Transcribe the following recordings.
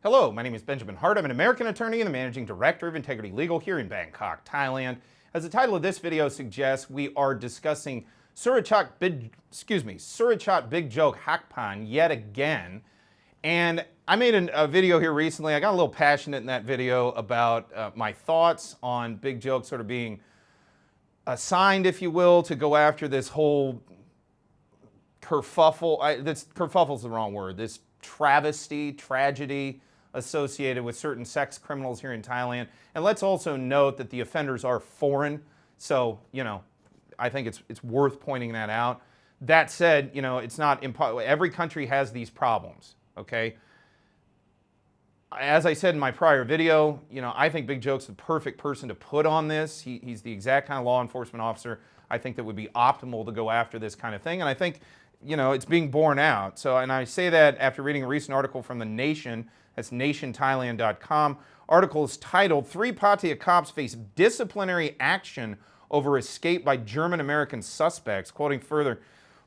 Hello, my name is Benjamin Hart. I'm an American attorney and the managing director of Integrity Legal here in Bangkok, Thailand. As the title of this video suggests, we are discussing Surachate Big Joke Hakpan yet again. And I made a video here recently. I got a little passionate in that video about my thoughts on Big Joke sort of being assigned, if you will, to go after this whole kerfuffle. Kerfuffle's the wrong word. This tragedy associated with certain sex criminals here in Thailand. And let's also note that the offenders are foreign. So, I think it's worth pointing that out. That said, it's not impossible. Every country has these problems, okay? As I said in my prior video, I think Big Joke's the perfect person to put on this. He's the exact kind of law enforcement officer I think that would be optimal to go after this kind of thing. And I think, it's being borne out. So, and I say that after reading a recent article from The Nation. That's nationthailand.com. Article is titled, 3 Pattaya cops face disciplinary action over escape by German-American suspects. Quoting further,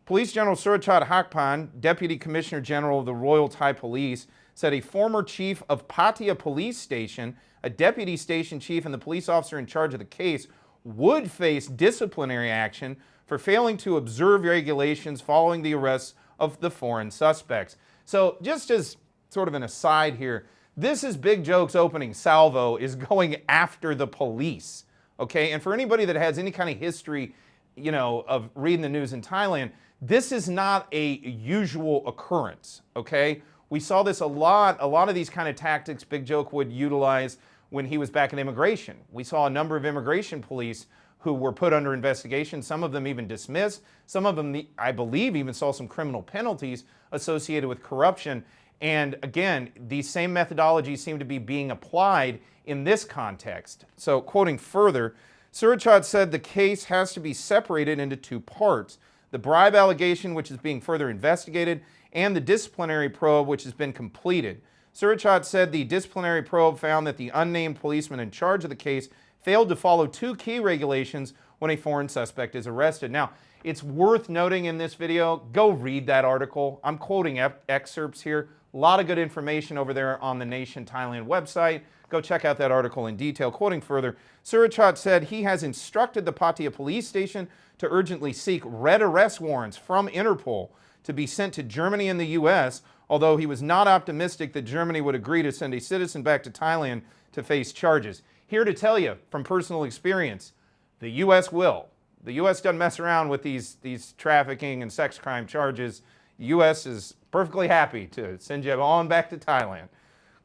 Police General Surachate Hakpan, Deputy Commissioner General of the Royal Thai Police, said a former chief of Pattaya Police Station, a deputy station chief, and the police officer in charge of the case would face disciplinary action for failing to observe regulations following the arrests of the foreign suspects. So just as sort of an aside here, this is Big Joke's opening salvo, is going after the police, okay? And for anybody that has any kind of history, of reading the news in Thailand, this is not a usual occurrence, okay? We saw this a lot of these kind of tactics Big Joke would utilize when he was back in immigration. We saw a number of immigration police who were put under investigation, some of them even dismissed, some of them, I believe, even saw some criminal penalties associated with corruption. And again, these same methodologies seem to be being applied in this context. So, quoting further, Surachate said the case has to be separated into 2 parts. The bribe allegation, which is being further investigated, and the disciplinary probe, which has been completed. Surachate said the disciplinary probe found that the unnamed policeman in charge of the case failed to follow 2 key regulations when a foreign suspect is arrested. Now, it's worth noting in this video, go read that article. I'm quoting excerpts here. A lot of good information over there on the Nation Thailand website. Go check out that article in detail. Quoting further, Surachate said he has instructed the Pattaya police station to urgently seek red arrest warrants from Interpol to be sent to Germany and the U.S., although he was not optimistic that Germany would agree to send a citizen back to Thailand to face charges. Here to tell you from personal experience, the U.S. will. The U.S. doesn't mess around with these trafficking and sex crime charges. The U.S. is perfectly happy to send you on back to Thailand.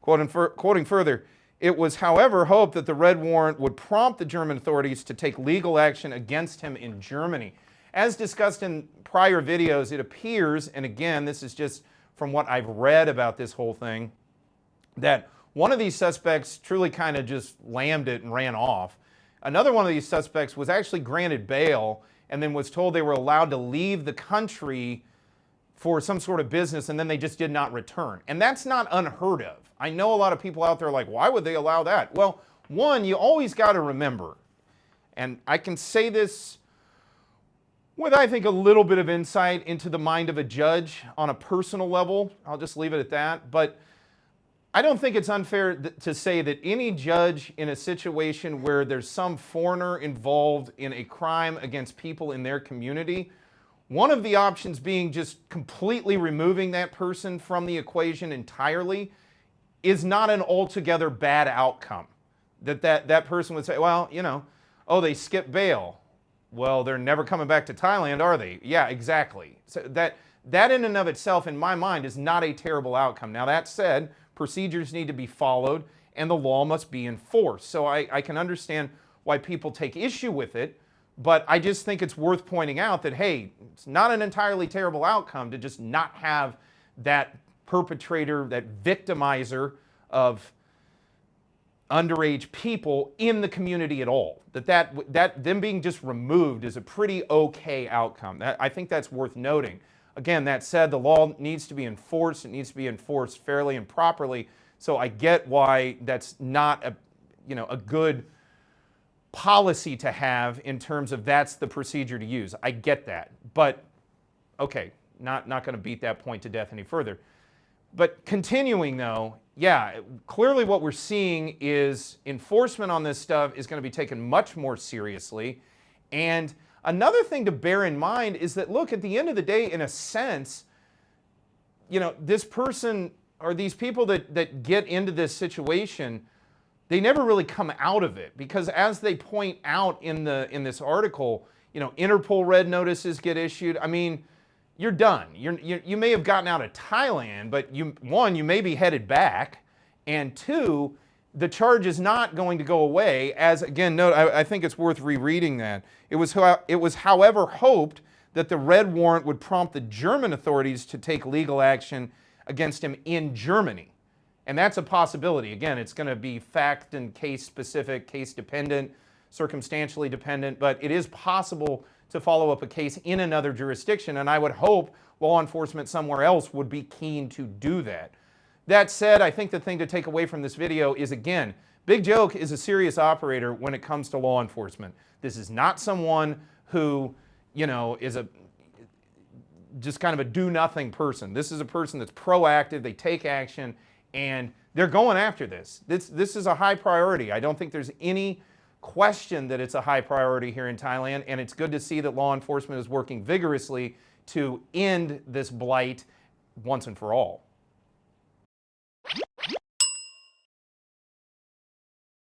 Quoting further, it was, however, hoped that the red warrant would prompt the German authorities to take legal action against him in Germany. As discussed in prior videos, it appears, and again, this is just from what I've read about this whole thing, that one of these suspects truly kind of just lammed it and ran off. Another one of these suspects was actually granted bail and then was told they were allowed to leave the country for some sort of business, and then they just did not return. And that's not unheard of. I know a lot of people out there are like, why would they allow that? Well, one, you always got to remember, and I can say this with, I think, a little bit of insight into the mind of a judge on a personal level. I'll just leave it at that. But I don't think it's unfair to say that any judge in a situation where there's some foreigner involved in a crime against people in their community, one of the options being just completely removing that person from the equation entirely, is not an altogether bad outcome. That person would say, well, oh, they skipped bail. Well, they're never coming back to Thailand, are they? Yeah, exactly. So that in and of itself, in my mind, is not a terrible outcome. Now, that said, procedures need to be followed and the law must be enforced. So I can understand why people take issue with it, but I just think it's worth pointing out that, hey, it's not an entirely terrible outcome to just not have that perpetrator, that victimizer of underage people in the community at all. That them being just removed is a pretty okay outcome. I think that's worth noting. Again, that said, the law needs to be enforced. It needs to be enforced fairly and properly. So I get why that's not a good policy to have in terms of that's the procedure to use. I get that. But okay, not going to beat that point to death any further. But continuing though, yeah, clearly what we're seeing is enforcement on this stuff is going to be taken much more seriously. And another thing to bear in mind is that, look, at the end of the day, in a sense, this person or these people that get into this situation, they never really come out of it, because as they point out in this article, Interpol red notices get issued. I mean, you're done. You may have gotten out of Thailand, but you may be headed back, and two, the charge is not going to go away. As again, note, I think it's worth rereading that. It was, however, hoped that the red warrant would prompt the German authorities to take legal action against him in Germany. And that's a possibility. Again, it's going to be fact and case specific, case dependent, circumstantially dependent, but it is possible to follow up a case in another jurisdiction, and I would hope law enforcement somewhere else would be keen to do that. That said, I think the thing to take away from this video is, again, Big Joke is a serious operator when it comes to law enforcement. This is not someone who, is just kind of a do-nothing person. This is a person that's proactive, they take action, and they're going after this. This is a high priority. I don't think there's any question that it's a high priority here in Thailand, and it's good to see that law enforcement is working vigorously to end this blight once and for all.